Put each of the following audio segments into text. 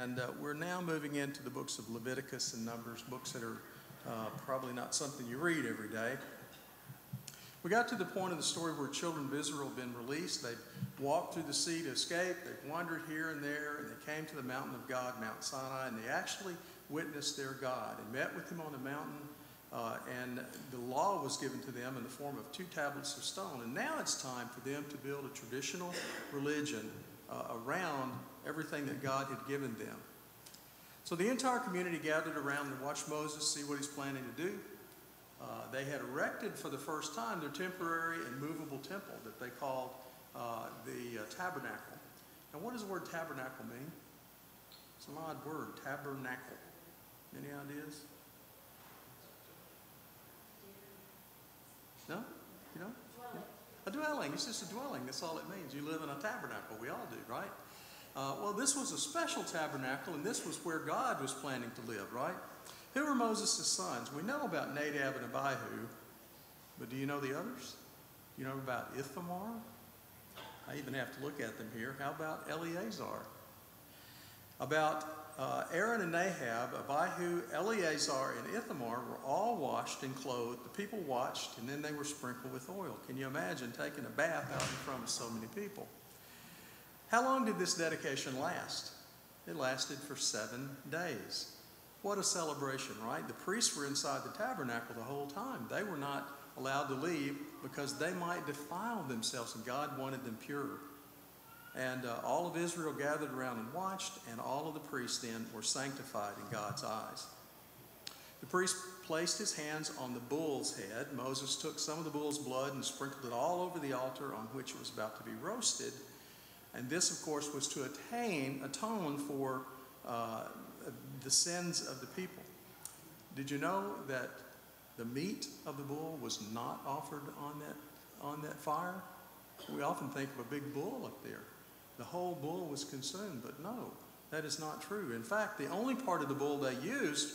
And we're now moving into the books of Leviticus and Numbers, books that are probably not something you read every day. We got to the point of the story where children of Israel have been released. They've walked through the sea to escape. They've wandered here and there, and they came to the mountain of God, Mount Sinai, and they actually witnessed their God and met with him on the mountain. And the law was given to them in the form of 2 tablets of stone. And now it's time for them to build a traditional religion around everything that God had given them. So the entire community gathered around to watch Moses, see what he's planning to do. They had erected for the first time their temporary and movable temple that they called the tabernacle. Now, what does the word tabernacle mean? It's an odd word, tabernacle. Any ideas? No? You know? Yeah. A dwelling. It's just a dwelling. That's all it means. You live in a tabernacle. We all do, right? Well, this was a special tabernacle, and this was where God was planning to live, right? Who were Moses' sons? We know about Nadab and Abihu, but do you know the others? Do you know about Ithamar? I even have to look at them here. How about Eleazar? About Aaron and Nadab, Abihu, Eleazar, and Ithamar were all washed and clothed. The people watched, and then they were sprinkled with oil. Can you imagine taking a bath out in front of so many people? How long did this dedication last? It lasted for 7 days. What a celebration, right? The priests were inside the tabernacle the whole time. They were not allowed to leave because they might defile themselves, and God wanted them pure. And all of Israel gathered around and watched, and all of the priests then were sanctified in God's eyes. The priest placed his hands on the bull's head. Moses took some of the bull's blood and sprinkled it all over the altar on which it was about to be roasted. And this, of course, was to atone for the sins of the people. Did you know that the meat of the bull was not offered on that fire? We often think of a big bull up there. The whole bull was consumed, but no, that is not true. In fact, the only part of the bull they used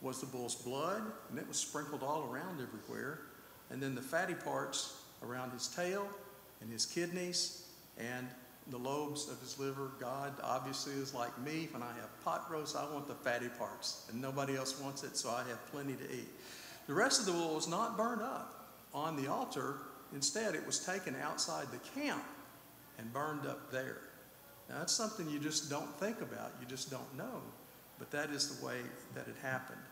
was the bull's blood, and it was sprinkled all around everywhere. And then the fatty parts around his tail and his kidneys and the lobes of his liver. God obviously is like me. When I have pot roast, I want the fatty parts, and nobody else wants it, so I have plenty to eat. The rest of the bull was not burned up on the altar. Instead, it was taken outside the camp and burned up there. Now, that's something you just don't think about. You just don't know. But that is the way that it happened.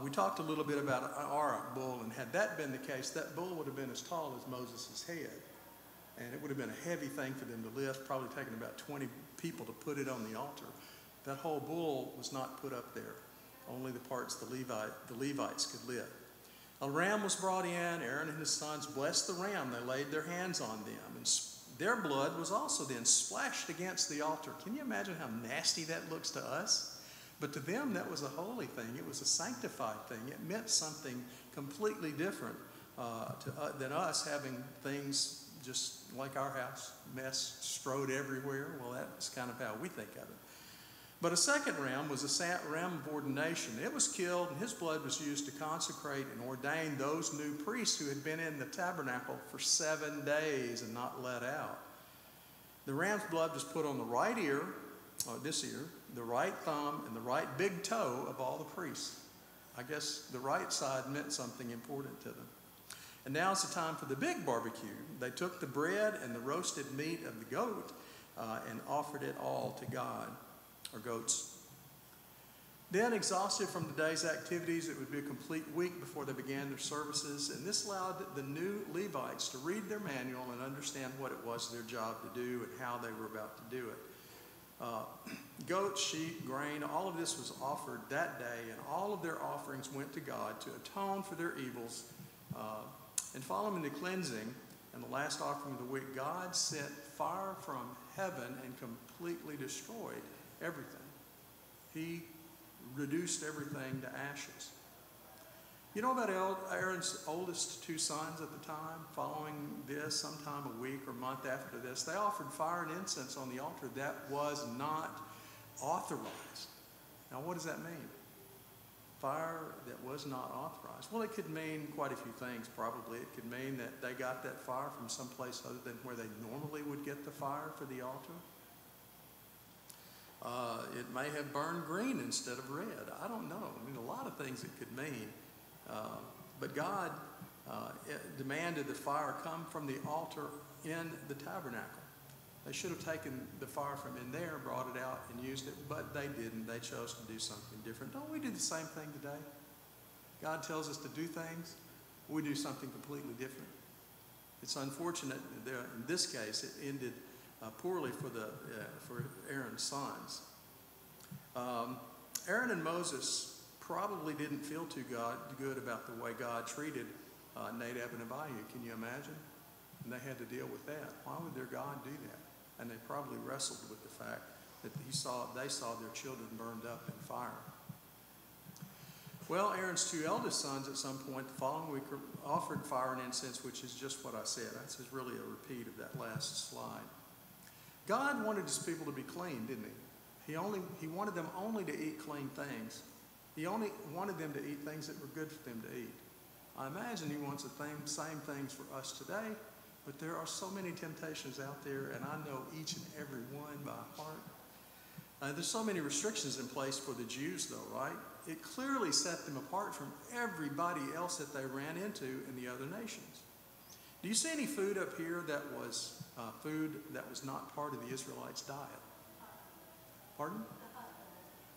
We talked a little bit about our bull, and had that been the case, that bull would have been as tall as Moses' head. And it would have been a heavy thing for them to lift, probably taking about 20 people to put it on the altar. That whole bull was not put up there. Only the parts the Levites could lift. A ram was brought in. Aaron and his sons blessed the ram. They laid their hands on them. And their blood was also then splashed against the altar. Can you imagine how nasty that looks to us? But to them, that was a holy thing. It was a sanctified thing. It meant something completely different than us having things just like our house, mess strode everywhere. Well, that's kind of how we think of it. But a second ram was a ram of ordination. It was killed, and his blood was used to consecrate and ordain those new priests who had been in the tabernacle for 7 days and not let out. The ram's blood was put on the right ear, this ear, the right thumb, and the right big toe of all the priests. I guess the right side meant something important to them. And now it's the time for the big barbecue. They took the bread and the roasted meat of the goat and offered it all to God, or goats. Then, exhausted from the day's activities, it would be a complete week before they began their services, and this allowed the new Levites to read their manual and understand what it was their job to do and how they were about to do it. Goats, sheep, grain, all of this was offered that day, and all of their offerings went to God to atone for their evils. And following the cleansing and the last offering of the week, God sent fire from heaven and completely destroyed everything. He reduced everything to ashes. You know about Aaron's oldest 2 sons at the time? Following this, sometime a week or month after this, they offered fire and incense on the altar. That was not authorized. Now, what does that mean? Fire that was not authorized. Well, it could mean quite a few things, probably. It could mean that they got that fire from someplace other than where they normally would get the fire for the altar. It may have burned green instead of red. I don't know. I mean, a lot of things it could mean. But God demanded the fire come from the altar in the tabernacle. They should have taken the fire from in there, brought it out, and used it, but they didn't. They chose to do something different. Don't we do the same thing today? God tells us to do things. We do something completely different. It's unfortunate that in this case it ended poorly for Aaron's sons. Aaron and Moses probably didn't feel too good about the way God treated Nadab and Abihu. Can you imagine? And they had to deal with that. Why would their God do that? And they probably wrestled with the fact that they saw their children burned up in fire. Well, Aaron's two eldest sons at some point the following week offered fire and incense, which is just what I said. That's just really a repeat of that last slide. God wanted his people to be clean, didn't he? He wanted them only to eat clean things. He only wanted them to eat things that were good for them to eat. I imagine he wants the same things for us today, but there are so many temptations out there, and I know each and every one by heart. There's so many restrictions in place for the Jews, though, right? It clearly set them apart from everybody else that they ran into in the other nations. Do you see any food up here that was food that was not part of the Israelites' diet? Pardon?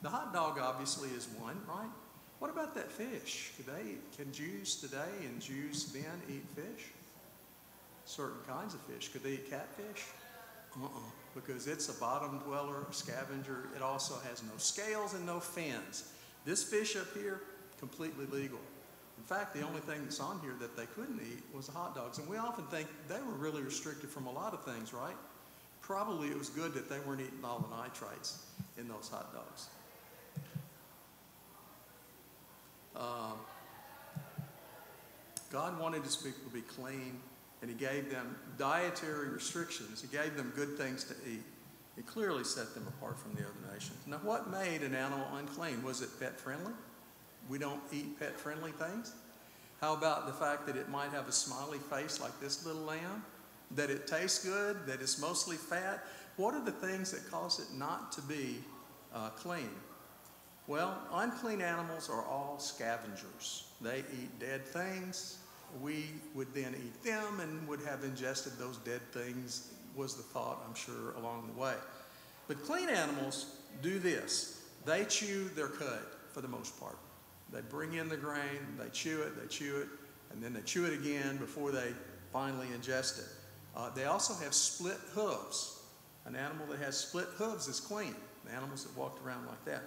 The hot dog obviously is one, right? What about that fish? Can Jews today and Jews then eat fish? Certain kinds of fish. Could they eat catfish? Because it's a bottom dweller, a scavenger. It also has no scales and no fins. This fish up here, completely legal. In fact, the only thing that's on here that they couldn't eat was the hot dogs. And we often think they were really restricted from a lot of things, right? Probably it was good that they weren't eating all the nitrates in those hot dogs. God wanted his people to be clean, and he gave them dietary restrictions. He gave them good things to eat. He clearly set them apart from the other nations. Now, what made an animal unclean? Was it pet-friendly? We don't eat pet-friendly things. How about the fact that it might have a smiley face like this little lamb? That it tastes good? That it's mostly fat? What are the things that cause it not to be clean? Well, unclean animals are all scavengers. They eat dead things. We would then eat them and would have ingested those dead things, was the thought, I'm sure, along the way. But clean animals do this. They chew their cud for the most part. They bring in the grain, they chew it, and then they chew it again before they finally ingest it. They also have split hooves. An animal that has split hooves is clean. The animals that walked around like that.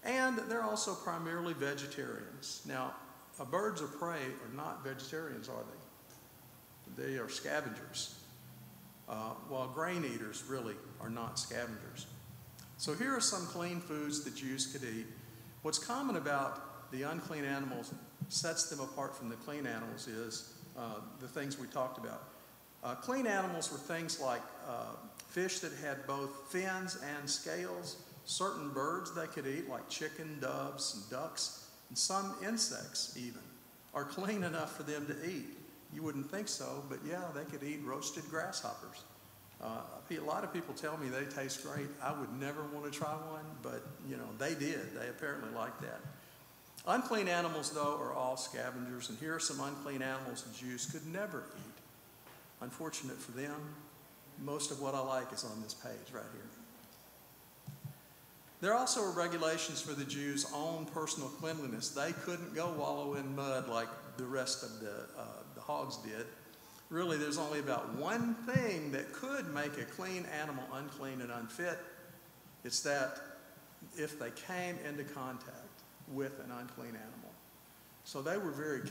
And they're also primarily vegetarians. Now, birds of prey are not vegetarians, are they? They are scavengers. While grain eaters really are not scavengers. So here are some clean foods that Jews could eat. What's common about the unclean animals sets them apart from the clean animals is the things we talked about. Clean animals were things like fish that had both fins and scales, certain birds they could eat like chicken, doves, and ducks, and some insects even are clean enough for them to eat. You wouldn't think so, but yeah, they could eat roasted grasshoppers. A lot of people tell me they taste great. I would never want to try one, but they did. They apparently liked that. Unclean animals, though, are all scavengers, and here are some unclean animals the Jews could never eat. Unfortunate for them, most of what I like is on this page right here. There also are regulations for the Jews' own personal cleanliness. They couldn't go wallow in mud like the rest of the hogs did. Really, there's only about one thing that could make a clean animal unclean and unfit. It's that if they came into contact with an unclean animal. So they were very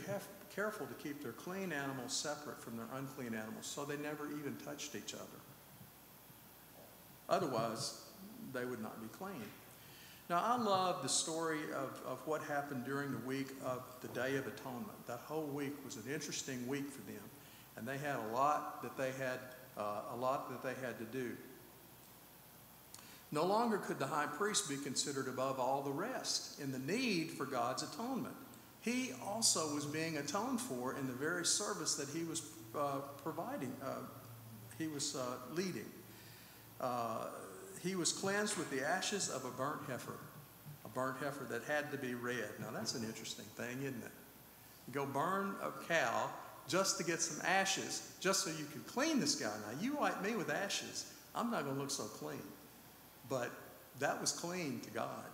careful to keep their clean animals separate from their unclean animals, so they never even touched each other. Otherwise, they would not be clean. Now, I love the story of what happened during the week of the Day of Atonement. That whole week was an interesting week for them, and they had a lot that they had to do. No longer could the high priest be considered above all the rest in the need for God's atonement. He also was being atoned for in the very service that he was leading. he was cleansed with the ashes of a burnt heifer that had to be red. Now that's an interesting thing, isn't it? You go burn a cow just to get some ashes, just so you can clean this guy. Now you wipe me with ashes, I'm not going to look so clean. But that was clean to God.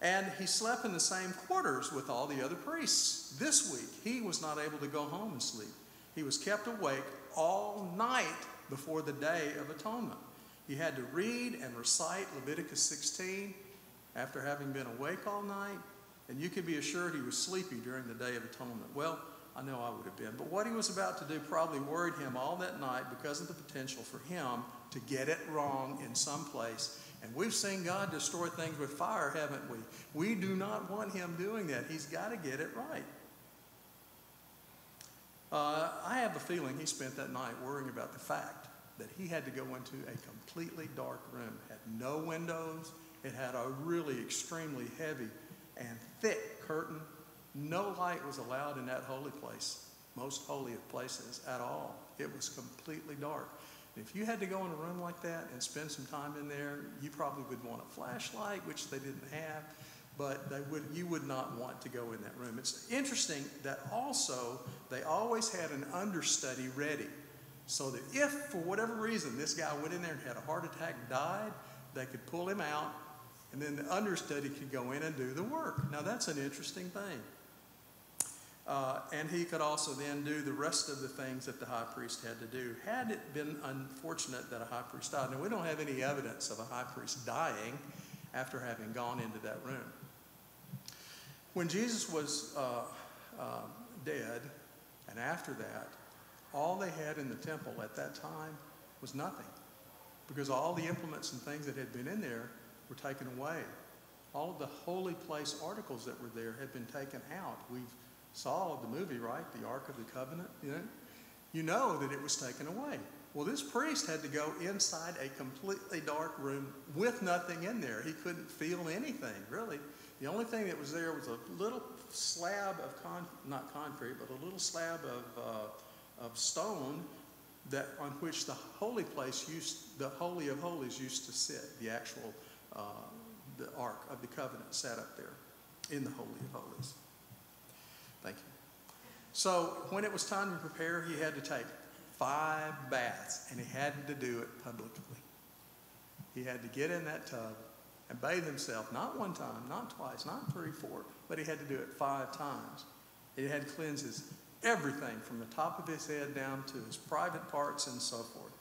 And he slept in the same quarters with all the other priests. This week, he was not able to go home and sleep. He was kept awake all night before the Day of Atonement. He had to read and recite Leviticus 16 after having been awake all night, and you can be assured he was sleepy during the Day of Atonement. Well, I know I would have been, but what he was about to do probably worried him all that night because of the potential for him to get it wrong in some place. And we've seen God destroy things with fire, haven't we? We do not want him doing that. He's got to get it right. I have a feeling he spent that night worrying about the fact that he had to go into a completely dark room. It had no windows. It had a really extremely heavy and thick curtain. No light was allowed in that holy place, most holy of places at all. It was completely dark. If you had to go in a room like that and spend some time in there, you probably would want a flashlight, which they didn't have, but you would not want to go in that room. It's interesting that also they always had an understudy ready, so that if for whatever reason this guy went in there and had a heart attack and died, they could pull him out, and then the understudy could go in and do the work. Now that's an interesting thing. And he could also then do the rest of the things that the high priest had to do, had it been unfortunate that a high priest died. Now, we don't have any evidence of a high priest dying after having gone into that room. When Jesus was dead, and after that, all they had in the temple at that time was nothing, because all the implements and things that had been in there were taken away. All of the holy place articles that were there had been taken out. We saw the movie, right? The Ark of the Covenant. You know that it was taken away. Well, this priest had to go inside a completely dark room with nothing in there. He couldn't feel anything, really. The only thing that was there was a little slab of not concrete, but a little slab of stone that on which the holy place the Holy of Holies used to sit. The actual the Ark of the Covenant sat up there in the Holy of Holies. Thank you. So when it was time to prepare, he had to take 5 baths, and he had to do it publicly. He had to get in that tub and bathe himself, not one time, not twice, not 3, 4, but he had to do it 5 times. He had to cleanse everything from the top of his head down to his private parts and so forth.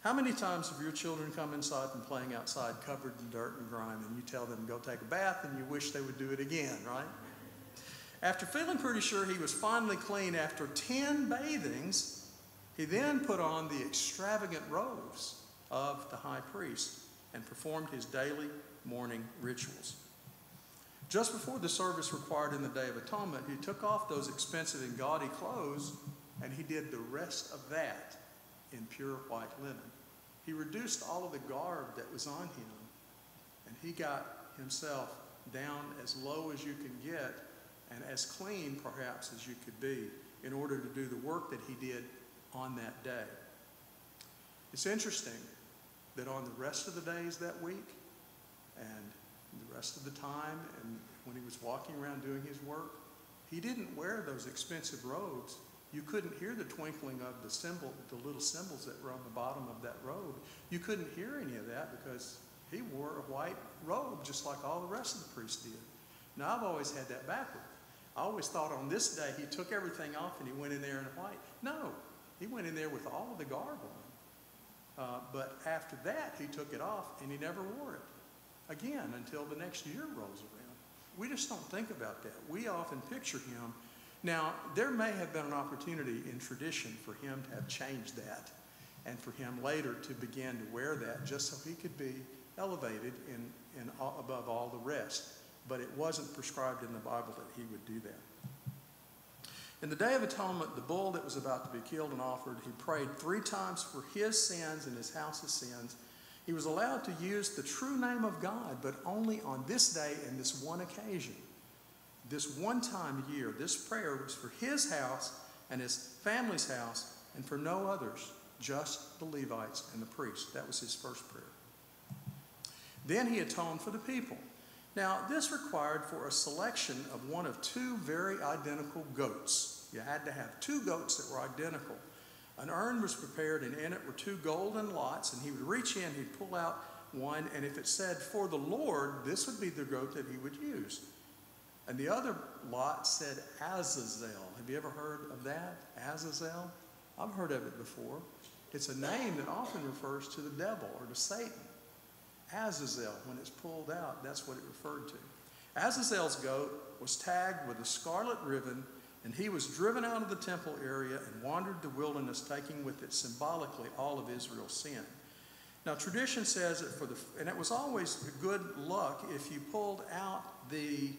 How many times have your children come inside from playing outside covered in dirt and grime, and you tell them to go take a bath and you wish they would do it again, right? After feeling pretty sure he was finally clean after 10 bathings, he then put on the extravagant robes of the high priest and performed his daily morning rituals. Just before the service required in the Day of Atonement, he took off those expensive and gaudy clothes, and he did the rest of that in pure white linen. He reduced all of the garb that was on him, and he got himself down as low as you can get and as clean, perhaps, as you could be in order to do the work that he did on that day. It's interesting that on the rest of the days that week and the rest of the time and when he was walking around doing his work, he didn't wear those expensive robes. You couldn't hear the twinkling of the little symbols that were on the bottom of that robe. You couldn't hear any of that because he wore a white robe just like all the rest of the priests did. Now, I've always had that backward. I always thought on this day he took everything off and he went in there in white. No, he went in there with all of the garb on. But after that, he took it off and he never wore it again until the next year rolls around. We just don't think about that. We often picture him. Now, there may have been an opportunity in tradition for him to have changed that and for him later to begin to wear that just so he could be elevated above all the rest. But it wasn't prescribed in the Bible that he would do that. In the Day of Atonement, the bull that was about to be killed and offered, he prayed 3 times for his sins and his house's sins. He was allowed to use the true name of God, but only on this day and this one occasion. This one time a year, this prayer was for his house and his family's house and for no others, just the Levites and the priests. That was his first prayer. Then he atoned for the people. Now, this required for a selection of one of two very identical goats. You had to have two goats that were identical. An urn was prepared, and in it were two golden lots, and he would reach in, he'd pull out one, and if it said, "For the Lord," this would be the goat that he would use. And the other lot said Azazel. Have you ever heard of that? Azazel? I've heard of it before. It's a name that often refers to the devil or to Satan. Azazel, when it's pulled out, that's what it referred to. Azazel's goat was tagged with a scarlet ribbon, and he was driven out of the temple area and wandered the wilderness, taking with it symbolically all of Israel's sin. Now, tradition says that and it was always good luck if you pulled out the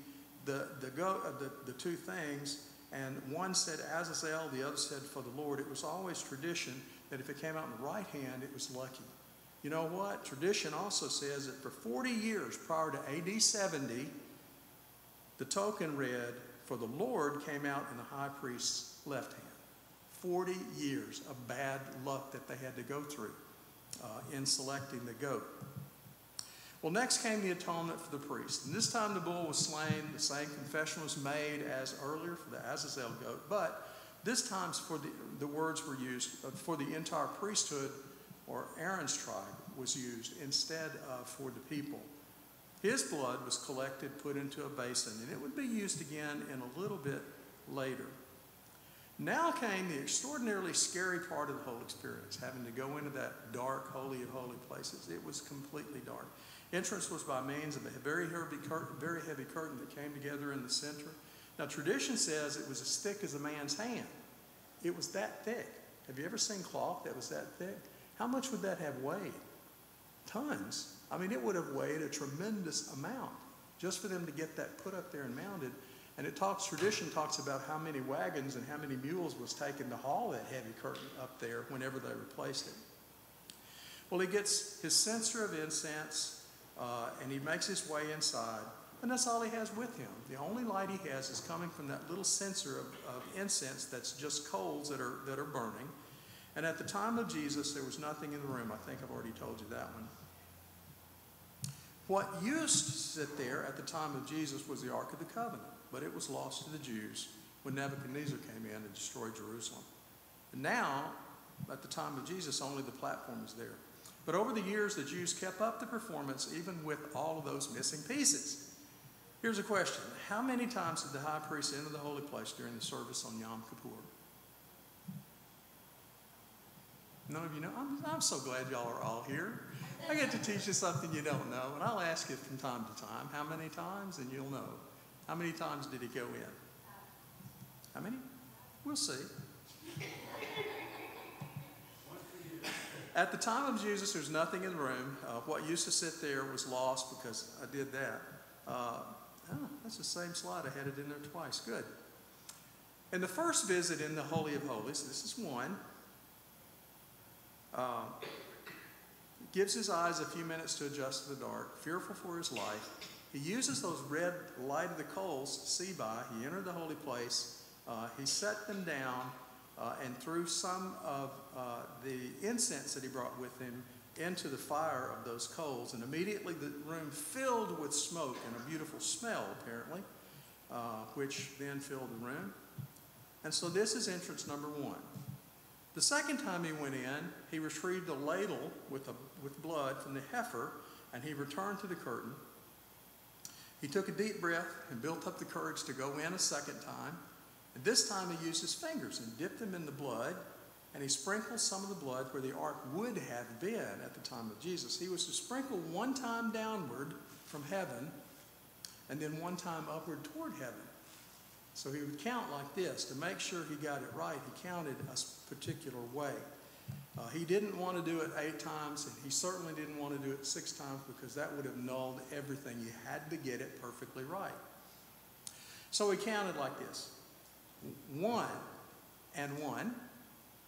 two things, and one said Azazel, the other said "for the Lord." It was always tradition that if it came out in the right hand, it was lucky. You know what? Tradition also says that for 40 years prior to AD 70, the token read, "For the Lord" came out in the high priest's left hand. 40 years of bad luck that they had to go through in selecting the goat. Well, next came the atonement for the priest. And this time the bull was slain. The same confession was made as earlier for the Azazel goat. But this time the words were used for the entire priesthood, or Aaron's tribe was used instead of for the people. His blood was collected, put into a basin, and it would be used again in a little bit later. Now came the extraordinarily scary part of the whole experience, having to go into that dark, holy of holy places. It was completely dark. Entrance was by means of a very heavy curtain that came together in the center. Now, tradition says it was as thick as a man's hand. It was that thick. Have you ever seen cloth that was that thick? How much would that have weighed? Tons. I mean, it would have weighed a tremendous amount just for them to get that put up there and mounted. And tradition talks about how many wagons and how many mules was taken to haul that heavy curtain up there whenever they replaced it. Well, he gets his censer of incense, and he makes his way inside, and that's all he has with him. The only light he has is coming from that little censer of incense that's just coals that are burning. And at the time of Jesus, there was nothing in the room. I think I've already told you that one. What used to sit there at the time of Jesus was the Ark of the Covenant, but it was lost to the Jews when Nebuchadnezzar came in and destroyed Jerusalem. And now, at the time of Jesus, only the platform is there. But over the years, the Jews kept up the performance even with all of those missing pieces. Here's a question. How many times did the high priest enter the holy place during the service on Yom Kippur? None of you know? I'm so glad y'all are all here. I get to teach you something you don't know, and I'll ask you from time to time, how many times, and you'll know. How many times did he go in? How many? We'll see. At the time of Jesus, there's nothing in the room. What used to sit there was lost because I did that. That's the same slide. I had it in there twice. Good. In the first visit in the Holy of Holies, this is one, gives his eyes a few minutes to adjust to the dark, fearful for his life. He uses those red light of the coals to see by. He entered the holy place. He set them down and threw some of the incense that he brought with him into the fire of those coals. And immediately the room filled with smoke and a beautiful smell, apparently, which then filled the room. And so this is entrance number one. The second time he went in, he retrieved a ladle with blood from the heifer, and he returned to the curtain. He took a deep breath and built up the courage to go in a second time. And this time he used his fingers and dipped them in the blood, and he sprinkled some of the blood where the ark would have been at the time of Jesus. He was to sprinkle one time downward from heaven, and then one time upward toward heaven. So he would count like this. To make sure he got it right, he counted a particular way. He didn't want to do it 8 times, and he certainly didn't want to do it 6 times because that would have nulled everything. You had to get it perfectly right. So he counted like this. 1 and 1.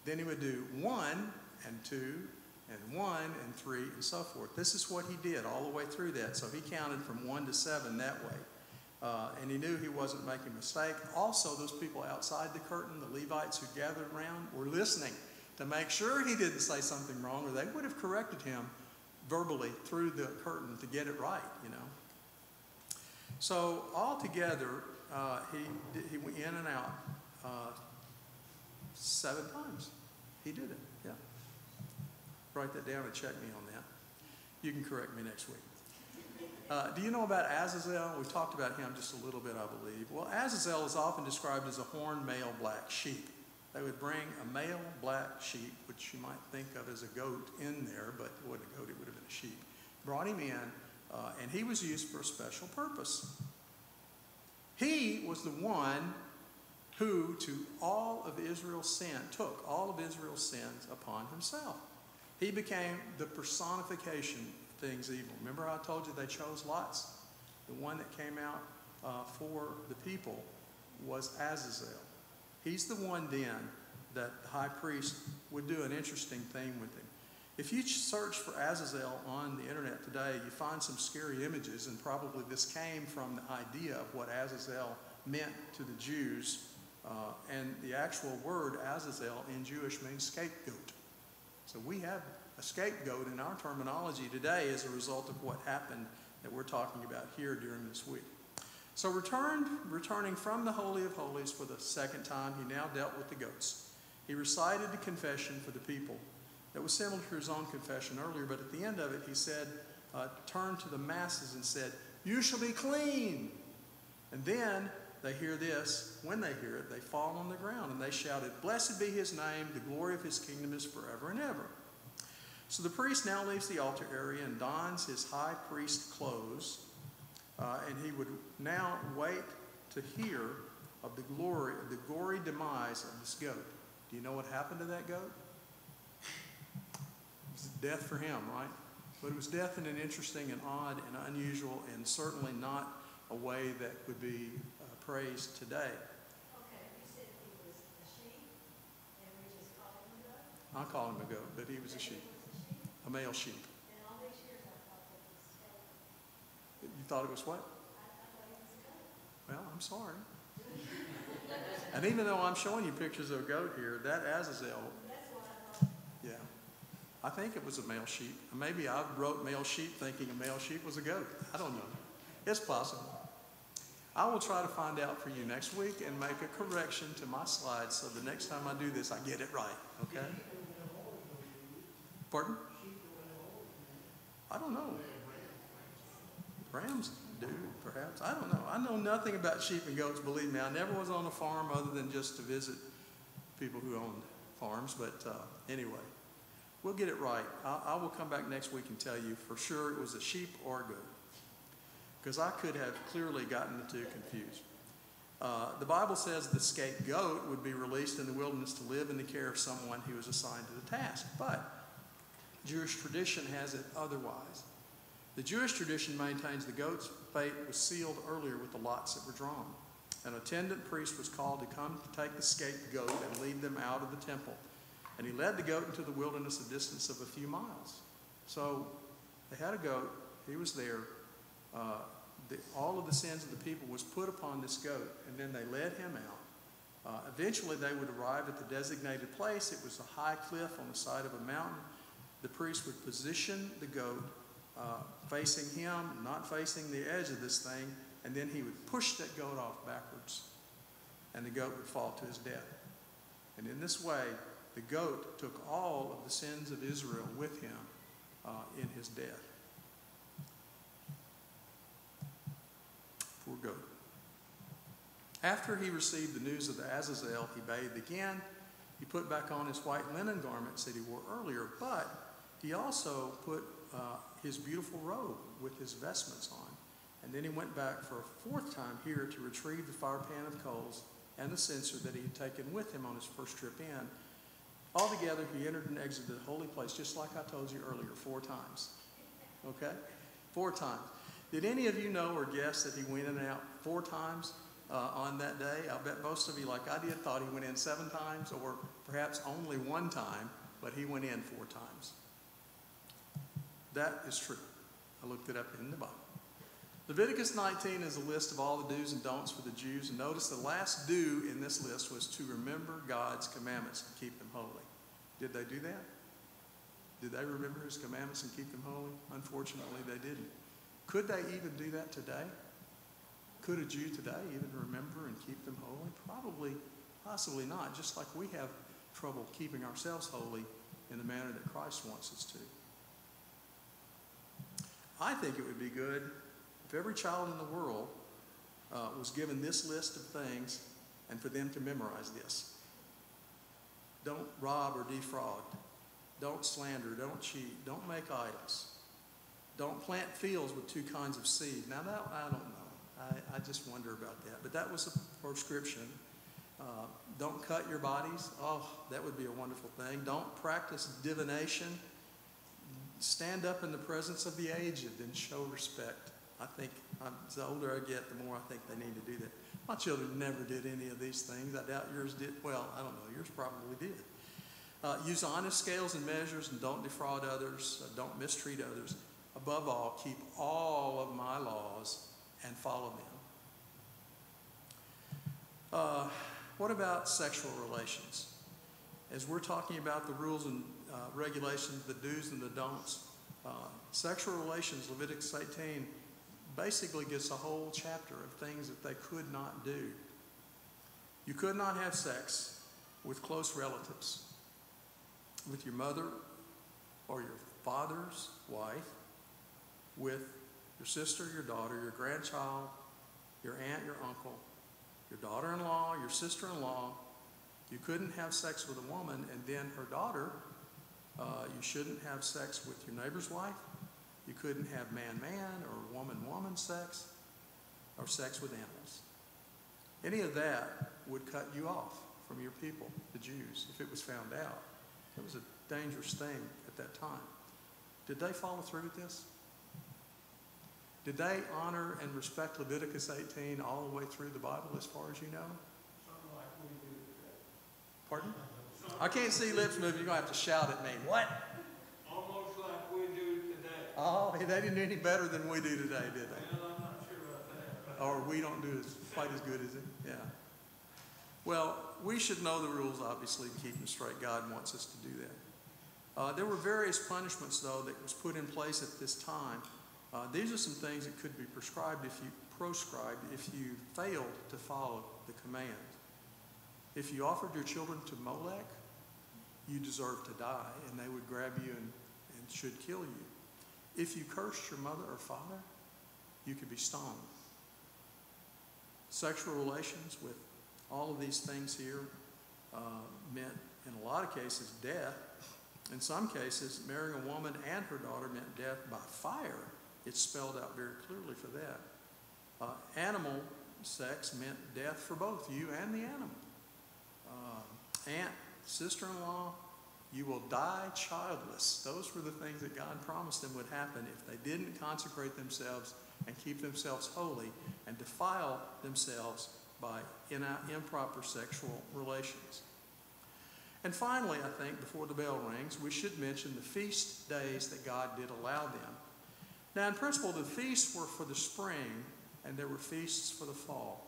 Then he would do 1 and 2 and 1 and 3 and so forth. This is what he did all the way through that. So he counted from 1 to 7 that way. And he knew he wasn't making a mistake. Also, those people outside the curtain, the Levites who gathered around, were listening to make sure he didn't say something wrong, or they would have corrected him verbally through the curtain to get it right, you know. So altogether, he went in and out 7 times. He did it, yeah. Write that down and check me on that. You can correct me next week. Do you know about Azazel? We talked about him just a little bit, I believe. Well, Azazel is often described as a horned male black sheep. They would bring a male black sheep, which you might think of as a goat, in there, but it wasn't a goat, it would have been a sheep. Brought him in, and he was used for a special purpose. He was the one who, to all of Israel's sin, took all of Israel's sins upon himself. He became the personification of things evil. Remember how I told you they chose lots? The one that came out for the people was Azazel. He's the one then that the high priest would do an interesting thing with him. If you search for Azazel on the internet today, you find some scary images, and probably this came from the idea of what Azazel meant to the Jews. And the actual word Azazel in Jewish means scapegoat. So we have a scapegoat in our terminology today as a result of what happened that we're talking about here during this week. So returning from the Holy of Holies for the second time, he now dealt with the goats. He recited the confession for the people that was similar to his own confession earlier, but at the end of it he said, turned to the masses and said, "You shall be clean." And then they hear this. When they hear it, they fall on the ground and they shouted, "Blessed be his name, the glory of his kingdom is forever and ever." So the priest now leaves the altar area and dons his high priest clothes, and he would now wait to hear of the gory demise of this goat. Do you know what happened to that goat? It was death for him, right? But it was death in an interesting and odd and unusual and certainly not a way that would be praised today. Okay, you said he was a sheep, and we just called him a goat? I call him a goat, but he was a sheep, a male sheep. And all these years I thought that was a goat. You thought it was what? I thought he was a goat. Well, I'm sorry. And even though I'm showing you pictures of a goat here, that Azazel, That's what I thought. yeah, I think it was a male sheep. Maybe I wrote male sheep thinking a male sheep was a goat. I don't know. It's possible. I will try to find out for you next week and make a correction to my slides so the next time I do this, I get it right, okay? Pardon? I don't know. Rams do, perhaps. I don't know. I know nothing about sheep and goats, believe me. I never was on a farm other than just to visit people who owned farms. But anyway, we'll get it right. I will come back next week and tell you for sure it was a sheep or a goat, because I could have clearly gotten the two confused. The Bible says the scapegoat would be released in the wilderness to live in the care of someone who was assigned to the task. But Jewish tradition has it otherwise. The Jewish tradition maintains the goat's fate was sealed earlier with the lots that were drawn. An attendant priest was called to come to take the scapegoat and lead them out of the temple. And he led the goat into the wilderness a distance of a few miles. So they had a goat. He was there. All of the sins of the people was put upon this goat, and then they led him out. Eventually, they would arrive at the designated place. It was a high cliff on the side of a mountain. The priest would position the goat facing him, not facing the edge of this thing, and then he would push that goat off backwards, and the goat would fall to his death. And in this way, the goat took all of the sins of Israel with him in his death. Poor goat. After he received the news of the Azazel, he bathed again. He put back on his white linen garments that he wore earlier, but he also put his beautiful robe with his vestments on. And then he went back for a fourth time here to retrieve the fire pan of coals and the censer that he had taken with him on his first trip in. Altogether, he entered and exited the holy place, just like I told you earlier, 4 times. Okay? 4 times. Did any of you know or guess that he went in and out 4 times on that day? I bet most of you, like I did, thought he went in 7 times or perhaps only 1 time, but he went in 4 times. That is true. I looked it up in the Bible. Leviticus 19 is a list of all the do's and don'ts for the Jews. And notice the last do in this list was to remember God's commandments and keep them holy. Did they do that? Did they remember his commandments and keep them holy? Unfortunately, they didn't. Could they even do that today? Could a Jew today even remember and keep them holy? Probably, possibly not, just like we have trouble keeping ourselves holy in the manner that Christ wants us to. I think it would be good if every child in the world was given this list of things and for them to memorize this. Don't rob or defraud. Don't slander. Don't cheat. Don't make idols. Don't plant fields with two kinds of seed. Now, that I don't know. I just wonder about that. But that was a prescription. Don't cut your bodies. Oh, that would be a wonderful thing. Don't practice divination. Stand up in the presence of the aged and show respect. I think the older I get, the more I think they need to do that. My children never did any of these things. I doubt yours did. Well, I don't know. Yours probably did. Use honest scales and measures and don't defraud others. Don't mistreat others. Above all, keep all of my laws and follow them. What about sexual relations? As we're talking about the rules and regulations, the do's and the don'ts, sexual relations, Leviticus 18, basically gives a whole chapter of things that they could not do. You could not have sex with close relatives, with your mother or your father's wife, with your sister, your daughter, your grandchild, your aunt, your uncle, your daughter-in-law, your sister-in-law. You couldn't have sex with a woman and then her daughter. You shouldn't have sex with your neighbor's wife. You couldn't have man-man or woman-woman sex or sex with animals. Any of that would cut you off from your people, the Jews, if it was found out. It was a dangerous thing at that time. Did they follow through with this? Did they honor and respect Leviticus 18 all the way through the Bible as far as you know? Something like we do today. Pardon? I can't see lips moving. You're going to have to shout at me. What? Almost like we do today. Oh, they didn't do any better than we do today, did they? Well, I'm not sure about that. Or we don't do quite as good as it. Yeah. Well, we should know the rules, obviously, to keep them straight. God wants us to do that. There were various punishments, though, that was put in place at this time. These are some things that could be proscribed if you failed to follow the command. If you offered your children to Molech, you deserved to die, and they would grab you and should kill you. If you cursed your mother or father, you could be stoned. Sexual relations with all of these things here meant, in a lot of cases, death. In some cases, marrying a woman and her daughter meant death by fire. It's spelled out very clearly for that. Animal sex meant death for both you and the animal. Aunt, sister-in-law, you will die childless. Those were the things that God promised them would happen if they didn't consecrate themselves and keep themselves holy and defile themselves by improper sexual relations. And finally, I think, before the bell rings, we should mention the feast days that God did allow them. Now, in principle, the feasts were for the spring, and there were feasts for the fall.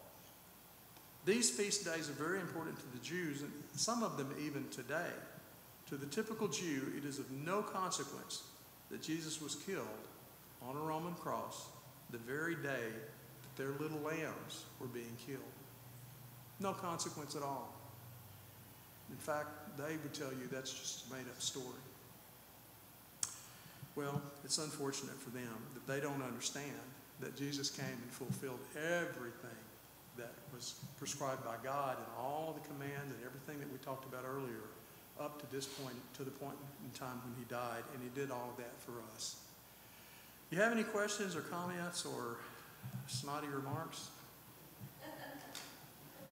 These feast days are very important to the Jews, and some of them even today. To the typical Jew, it is of no consequence that Jesus was killed on a Roman cross the very day that their little lambs were being killed. No consequence at all. In fact, they would tell you that's just a made-up story. Well, it's unfortunate for them that they don't understand that Jesus came and fulfilled everything that was prescribed by God and all the commands and everything that we talked about earlier up to this point, to the point in time when he died, and he did all of that for us. You have any questions or comments or snotty remarks?